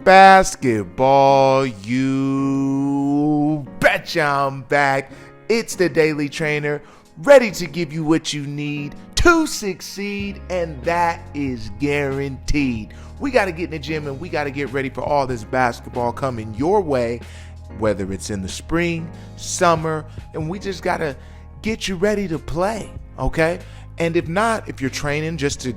basketball? You betcha I'm back. It's the Daily Trainer, ready to give you what you need to succeed, and that is guaranteed. We got to get in the gym and we got to get ready for all this basketball coming your way, whether it's in the spring, summer, and we just got to get you ready to play, okay? And if not, if you're training just to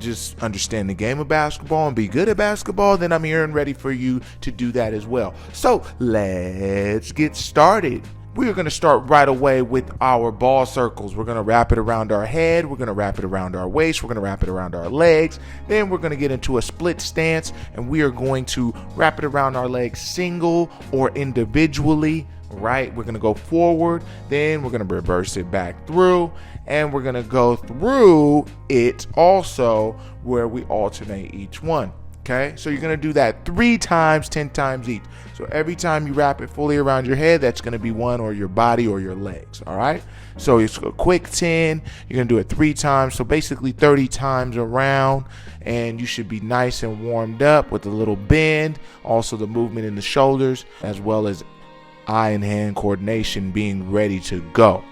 understand the game of basketball and be good at basketball, then I'm here and ready for you to do that as well. So let's get started. We're going to start right away with our ball circles. We're going to wrap it around our head. We're going to wrap it around our waist. We're going to wrap it around our legs. Then we're going to get into a split stance, and we are going to wrap it around our legs single or individually. Right, we're going to go forward, then we're going to reverse it back through, and we're going to go through it also where we alternate each one. Okay, so you're going to do that 3 times, 10 times each. So every time you wrap it fully around your head, that's going to be one or your body or your legs. All right, so it's a quick 10. You're going to do it 3 times, so basically 30 times around, and you should be nice and warmed up with a little bend, also the movement in the shoulders, as well as eye and hand coordination, being ready to go.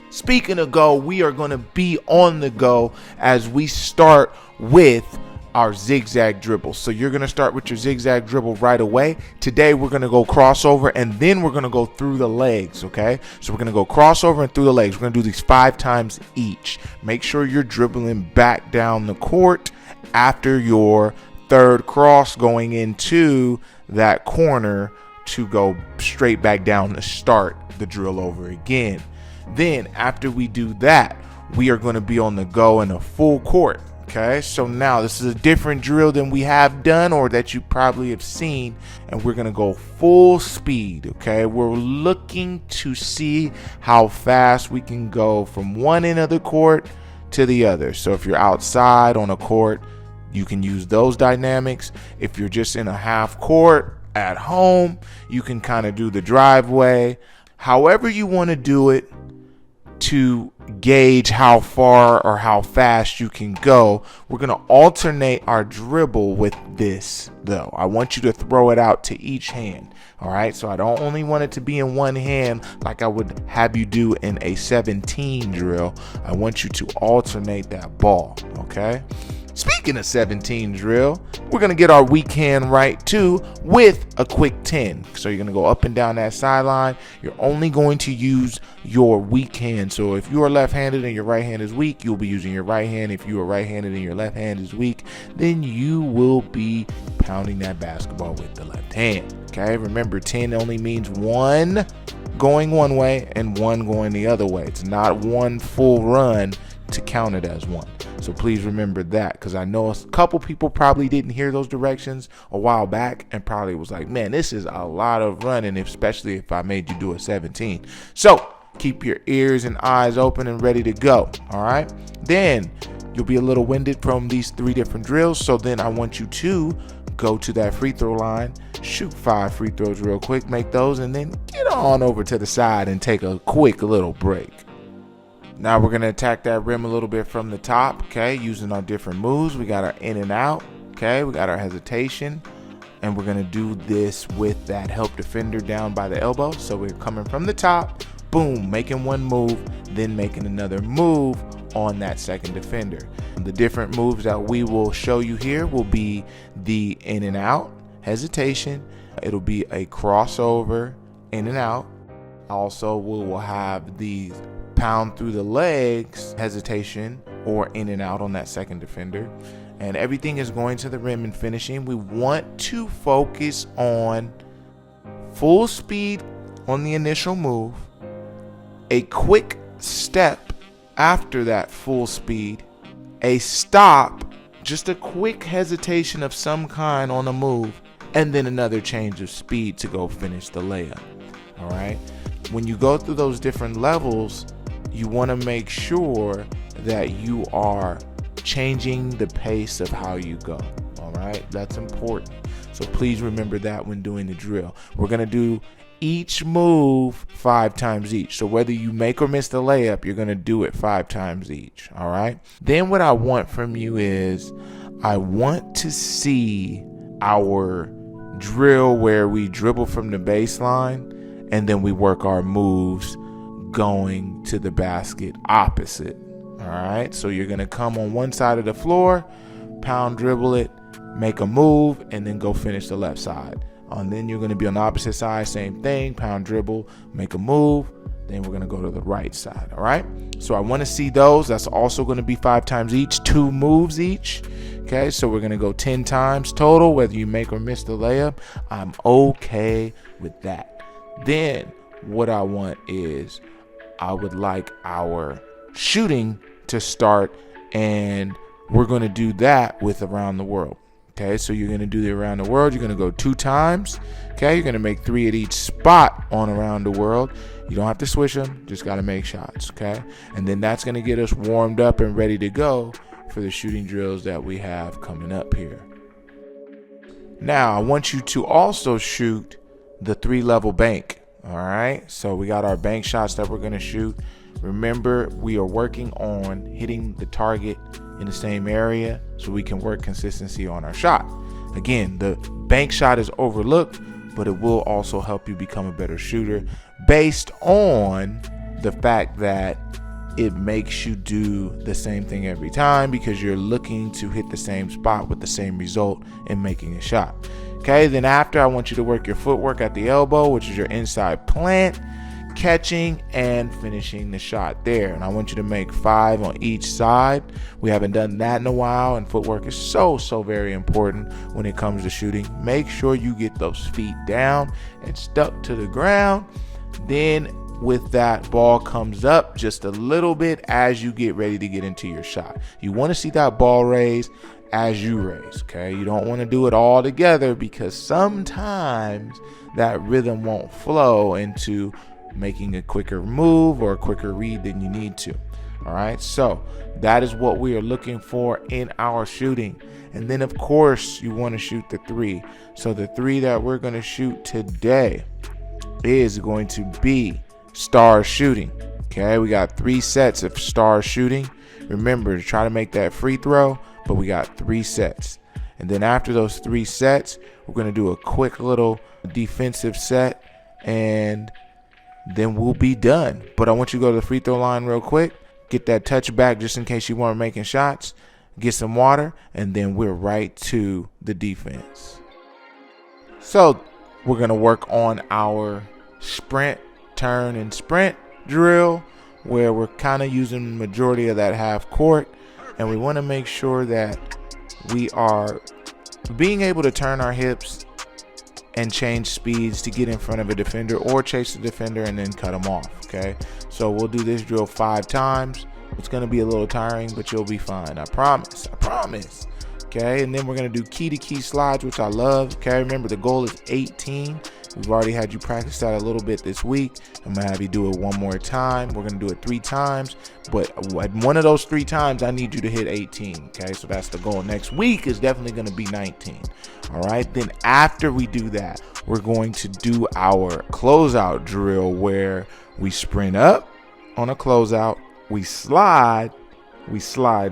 Speaking of go, we are going to be on the go as we start with our zigzag dribble. So you're going to start with your zigzag dribble right away. Today we're going to go crossover, and then we're going to go through the legs, okay? So we're going to go crossover and through the legs. We're going to do these 5 times each. Make sure you're dribbling back down the court after your third cross, going into that corner to go straight back down to start the drill over again. Then after we do that, we are going to be on the go in a full court. Okay, so now this is a different drill than we have done or that you probably have seen, and we're going to go full speed. Okay, we're looking to see how fast we can go from one end of the court to the other. So if you're outside on a court, you can use those dynamics. If you're just in a half court at home, you can kind of do the driveway. However you want to do it to gauge how far or how fast you can go. We're going to alternate our dribble with this, though. I want you to throw it out to each hand. All right, so I don't only want it to be in one hand like I would have you do in a 17 drill. I want you to alternate that ball, okay? Speaking of 17 drill, we're going to get our weak hand right too with a quick 10. So you're going to go up and down that sideline. You're only going to use your weak hand. So if you are left-handed and your right hand is weak, you'll be using your right hand. If you are right-handed and your left hand is weak, then you will be pounding that basketball with the left hand. Okay, remember 10 only means one going one way and one going the other way. It's not one full run to count it as one. So please remember that, because I know a couple people probably didn't hear those directions a while back and probably was like, man, this is a lot of running, especially if I made you do a 17. So keep your ears and eyes open and ready to go. All right, then you'll be a little winded from these 3 different drills. So then I want you to go to that free throw line, shoot 5 free throws real quick, make those, and then get on over to the side and take a quick little break. Now we're going to attack that rim a little bit from the top, okay, using our different moves. We got our in and out, okay, we got our hesitation, and we're going to do this with that help defender down by the elbow. So we're coming from the top, boom, making one move, then making another move on that second defender. The different moves that we will show you here will be the in and out, hesitation, it'll be a crossover, in and out. Also, we will have the pound through the legs, hesitation, or in and out on that second defender. And everything is going to the rim and finishing. We want to focus on full speed on the initial move, a quick step after that full speed, a stop, just a quick hesitation of some kind on a move, and then another change of speed to go finish the layup. All right, when you go through those different levels, you want to make sure that you are changing the pace of how you go. All right, that's important. So please remember that when doing the drill. We're going to do each move 5 times each. So whether you make or miss the layup, you're going to do it 5 times each. All right. Then what I want from you is I want to see our drill where we dribble from the baseline and then we work our moves going to the basket opposite. All right, so you're going to come on one side of the floor, pound dribble it, make a move, and then go finish the left side. And then you're going to be on the opposite side, same thing, pound dribble, make a move, then we're going to go to the right side. All right, so I want to see those. That's also going to be 5 times each, 2 moves each. Okay, so we're going to go 10 times total, whether you make or miss the layup. I'm okay with that. Then what I want is I would like our shooting to start, and we're going to do that with around the world. Okay, so you're going to do the around the world. You're going to go 2 times. Okay, you're going to make 3 at each spot on around the world. You don't have to switch them, just got to make shots. Okay, and then that's going to get us warmed up and ready to go for the shooting drills that we have coming up here. Now I want you to also shoot the 3-level bank. All right, so we got our bank shots that we're going to shoot. Remember, we are working on hitting the target in the same area so we can work consistency on our shot. Again, the bank shot is overlooked, but it will also help you become a better shooter based on the fact that it makes you do the same thing every time because you're looking to hit the same spot with the same result in making a shot. Okay, then after, I want you to work your footwork at the elbow, which is your inside plant, catching and finishing the shot there. And I want you to make 5 on each side. We haven't done that in a while, and footwork is so very important when it comes to shooting. Make sure you get those feet down and stuck to the ground. Then with that, ball comes up just a little bit as you get ready to get into your shot. You want to see that ball raise as you raise. Okay, you don't want to do it all together because sometimes that rhythm won't flow into making a quicker move or a quicker read than you need to. All right, so that is what we are looking for in our shooting. And then of course you want to shoot the 3. So the 3 that we're going to shoot today is going to be star shooting. Okay, we got 3 sets of star shooting. Remember to try to make that free throw, but we got 3 sets. And then after those 3 sets, we're going to do a quick little defensive set, and then we'll be done. But I want you to go to the free throw line real quick, get that touch back just in case you weren't making shots, get some water, and then we're right to the defense. So we're going to work on our sprint, turn, and sprint drill, where we're kind of using the majority of that half court, and we want to make sure that we are being able to turn our hips and change speeds to get in front of a defender or chase the defender and then cut them off. Okay, so we'll do this drill 5 times. It's going to be a little tiring, but you'll be fine. I promise. Okay, and then we're going to do key to key slides, which I love. Okay, remember the goal is 18. We've already had you practice that a little bit this week. I'm going to have you do it one more time. We're going to do it 3 times, but at one of those 3 times, I need you to hit 18. Okay, so that's the goal. Next week is definitely going to be 19. All right, then after we do that, we're going to do our closeout drill where we sprint up on a closeout, we slide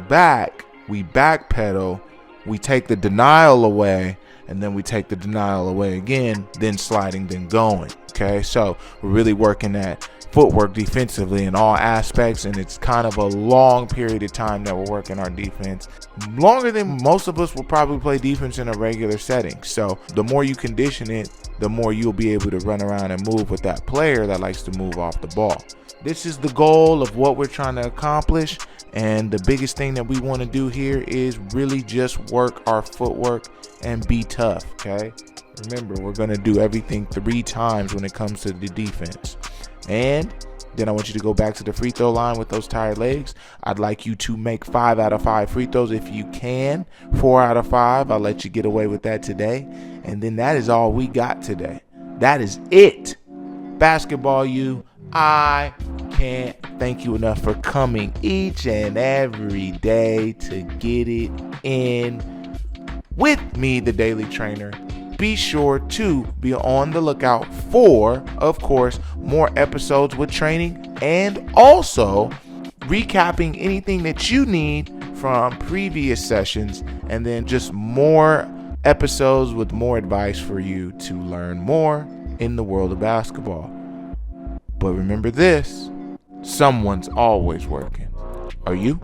back, we backpedal, we take the denial away, and then we take the denial away again, then sliding, then going. Okay, so we're really working that footwork defensively in all aspects, and it's kind of a long period of time that we're working our defense, longer than most of us will probably play defense in a regular setting. So the more you condition it, the more you'll be able to run around and move with that player that likes to move off the ball. This is the goal of what we're trying to accomplish, and the biggest thing that we want to do here is really just work our footwork and be tough. Okay, remember, we're going to do everything 3 times when it comes to the defense. And then I want you to go back to the free throw line with those tired legs. I'd like you to make 5 out of 5 free throws if you can. 4 out of 5, I'll let you get away with that today. And then that is all we got today. That is it. Basketball U, I can't thank you enough for coming each and every day to get it in with me, the Daily Trainer. Be sure to be on the lookout for, of course, more episodes with training and also recapping anything that you need from previous sessions, and then just more episodes with more advice for you to learn more in the world of basketball. But remember this, someone's always working. Are you?